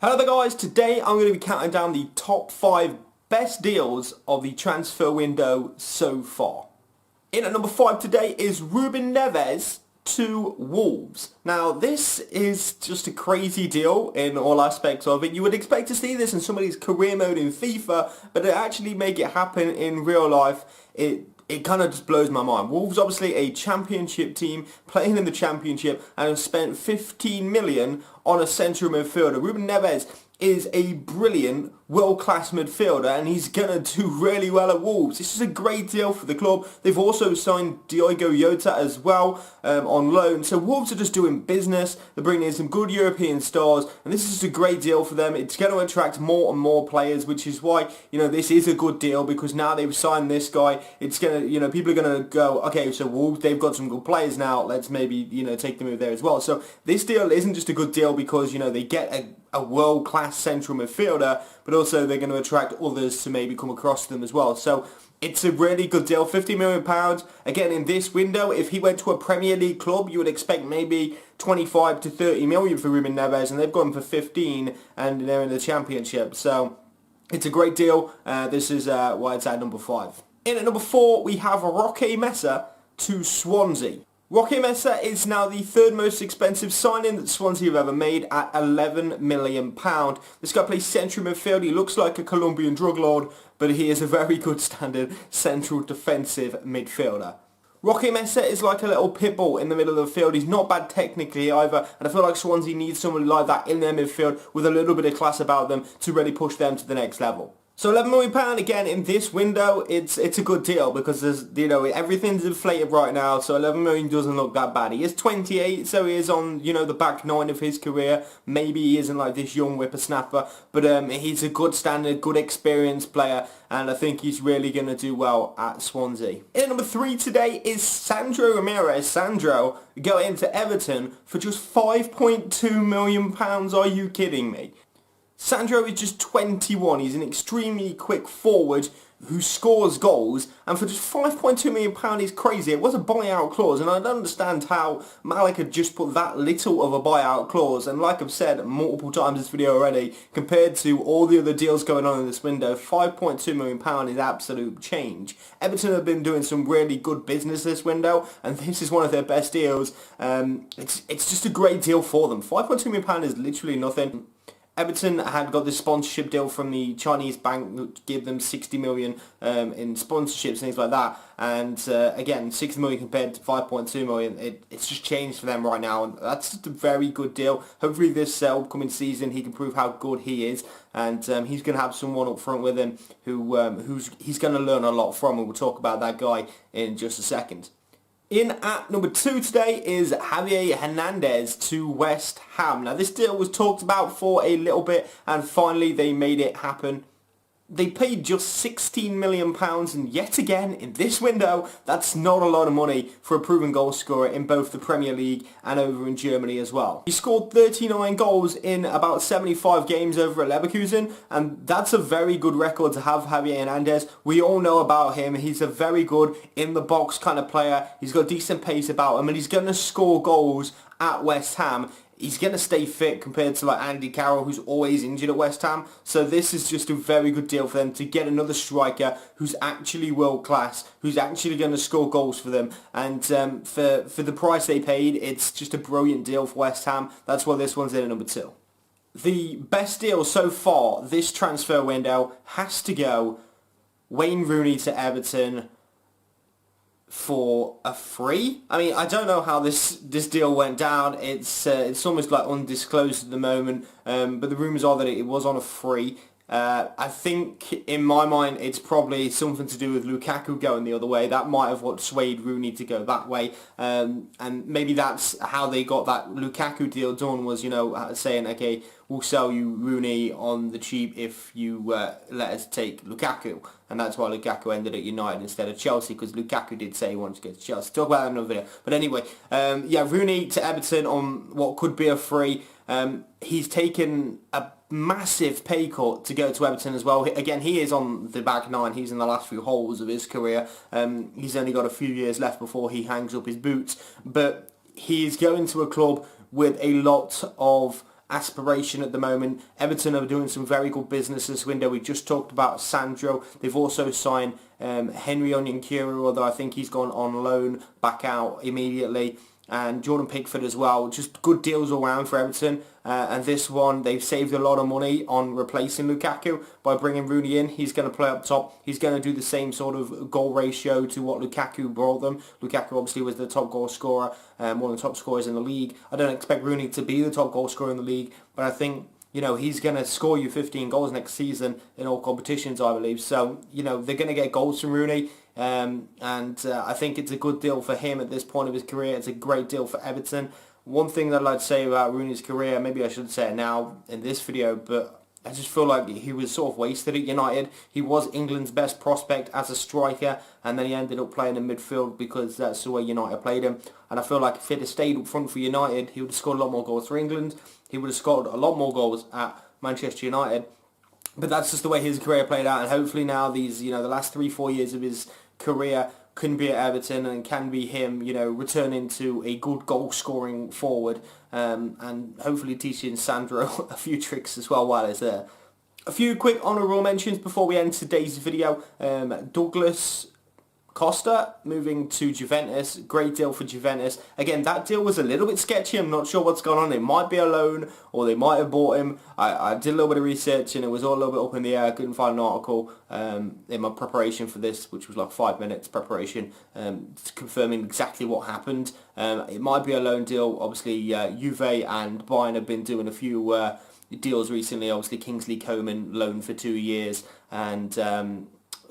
Hello there guys, today I'm going to be counting down the top 5 best deals of the transfer window so far. In at number 5 today is Ruben Neves to Wolves. Now this is just a crazy deal in all aspects of it. You would expect to see this in somebody's career mode in FIFA, but to actually make it happen in real life, it kind of just blows my mind. Wolves obviously a championship team playing in the championship and have spent 15 million on a central midfielder. Ruben Neves is a brilliant world-class midfielder and he's going to do really well at Wolves. This is a great deal for the club. They've also signed Diogo Jota as well on loan. So Wolves are just doing business. They're bringing in some good European stars and this is just a great deal for them. It's going to attract more and more players, which is why, this is a good deal because now they've signed this guy. It's going to, people are going to go, okay, so Wolves, they've got some good players now. Let's maybe, take them over there as well. So this deal isn't just a good deal because, they get a world-class central midfielder, but also they're going to attract others to maybe come across them as well. So it's a really good deal, £50 million. Again, in this window, if he went to a Premier League club, you would expect maybe 25 to 30 million for Ruben Neves, and they've gone for 15, and they're in the Championship. So it's a great deal. This is why it's at number 5. In at number 4, we have Rooney Mesa to Swansea. Rooney Mesa is now the third most expensive signing that Swansea have ever made at £11 million. This guy plays central midfield. He looks like a Colombian drug lord, but he is a very good standard central defensive midfielder. Rooney Mesa is like a little pit bull in the middle of the field. He's not bad technically either, and I feel like Swansea needs someone like that in their midfield with a little bit of class about them to really push them to the next level. So £11 million, again, in this window, it's a good deal because there's, everything's inflated right now, so 11 million doesn't look that bad. He is 28, so he is on, the back 9 of his career. Maybe he isn't like this young whippersnapper, but he's a good standard, good experienced player, and I think he's really going to do well at Swansea. In at number 3 today is Sandro Ramirez. Sandro going to Everton for just £5.2 million. Are you kidding me? Sandro is just 21. He's an extremely quick forward who scores goals, and for just £5.2 million is crazy. It was a buyout clause, and I don't understand how Malik had just put that little of a buyout clause. And like I've said multiple times in this video already, compared to all the other deals going on in this window, £5.2 million is absolute change. Everton have been doing some really good business this window, and this is one of their best deals. It's just a great deal for them. £5.2 million is literally nothing. Everton had got this sponsorship deal from the Chinese bank that gave them 60 million in sponsorships, things like that. And again, 60 million compared to 5.2 million, it's just changed for them right now. And that's just a very good deal. Hopefully this upcoming season he can prove how good he is. And he's going to have someone up front with him he's going to learn a lot from. And we'll talk about that guy in just a second. In at number 2 today is Javier Hernandez to West Ham. Now this deal was talked about for a little bit and finally they made it happen. They paid just £16 million, and yet again in this window that's not a lot of money for a proven goal scorer in both the Premier League and over in Germany as well. He scored 39 goals in about 75 games over at Leverkusen, and that's a very good record to have. Javier Hernandez, we all know about him. He's a very good in the box kind of player. He's got decent pace about him and he's going to score goals at West Ham. He's going to stay fit compared to like Andy Carroll, who's always injured at West Ham. So this is just a very good deal for them to get another striker who's actually world class, who's actually going to score goals for them. And for the price they paid, it's just a brilliant deal for West Ham. That's why this one's in at number 2. The best deal so far this transfer window has to go Wayne Rooney to Everton for a free. I mean, I don't know how this deal went down. It's almost like undisclosed at the moment, but the rumours are that it was on a free. I think in my mind it's probably something to do with Lukaku going the other way. That might have what swayed Rooney to go that way, and maybe that's how they got that Lukaku deal done, was saying, okay, we'll sell you Rooney on the cheap if you let us take Lukaku. And that's why Lukaku ended at United instead of Chelsea, because Lukaku did say he wanted to go to Chelsea. Talk about that in another video. But anyway, yeah, Rooney to Everton on what could be a free. He's taken a massive pay cut to go to Everton as well. Again, he is on the back 9. He's in the last few holes of his career. He's only got a few years left before he hangs up his boots. But he's going to a club with a lot of aspiration at the moment. Everton are doing some very good business this window. We just talked about Sandro. They've also signed Henry Onyenkuru, although I think he's gone on loan back out immediately. And Jordan Pickford as well. Just good deals all round for Everton. And this one, they've saved a lot of money on replacing Lukaku by bringing Rooney in. He's going to play up top. He's going to do the same sort of goal ratio to what Lukaku brought them. Lukaku obviously was the top goal scorer, one of the top scorers in the league. I don't expect Rooney to be the top goal scorer in the league, but I think, you know, he's going to score you 15 goals next season in all competitions, I believe. So, you know, they're going to get goals from Rooney. I think it's a good deal for him at this point of his career. It's a great deal for Everton. One thing that I'd like to say about Rooney's career, maybe I should say it now in this video, but I just feel like he was sort of wasted at United. He was England's best prospect as a striker, and then he ended up playing in midfield because that's the way United played him. And I feel like if he'd have stayed up front for United, he would have scored a lot more goals for England. He would have scored a lot more goals at Manchester United. But that's just the way his career played out, and hopefully now these, you know, the last 3-4 years of his career can be at Everton and can be him, you know, returning to a good goal-scoring forward, and hopefully teaching Sandro a few tricks as well while he's there. A few quick honourable mentions before we end today's video. Douglas Costa moving to Juventus, great deal for Juventus. Again, that deal was a little bit sketchy. I'm not sure what's going on. It might be a loan or they might have bought him. I did a little bit of research and it was all a little bit up in the air. I couldn't find an article in my preparation for this, which was like 5 minutes preparation, confirming exactly what happened. It might be a loan deal. Obviously, Juve and Bayern have been doing a few deals recently. Obviously, Kingsley Coman loaned for 2 years, and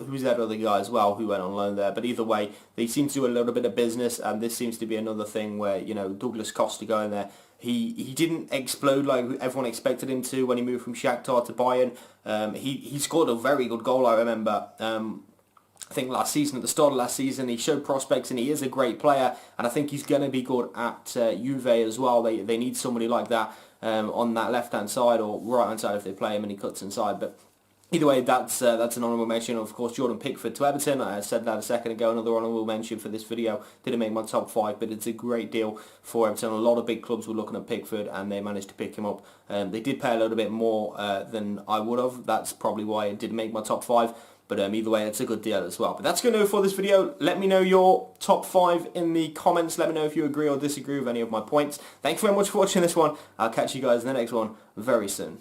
who's that other guy as well who went on loan there? But either way, they seem to do a little bit of business, and this seems to be another thing where, you know, Douglas Costa going there, he didn't explode like everyone expected him to when he moved from Shakhtar to Bayern. He scored a very good goal, I remember. I think last season, at the start of last season, he showed prospects and he is a great player, and I think he's going to be good at Juve as well. They need somebody like that on that left-hand side or right-hand side if they play him and he cuts inside. But either way, that's an honourable mention. Of course, Jordan Pickford to Everton. I said that a second ago. Another honourable mention for this video. Didn't make my top 5, but it's a great deal for Everton. A lot of big clubs were looking at Pickford, and they managed to pick him up. They did pay a little bit more than I would have. That's probably why it didn't make my top 5. But either way, it's a good deal as well. But that's going to do it for this video. Let me know your top 5 in the comments. Let me know if you agree or disagree with any of my points. Thanks very much for watching this one. I'll catch you guys in the next one very soon.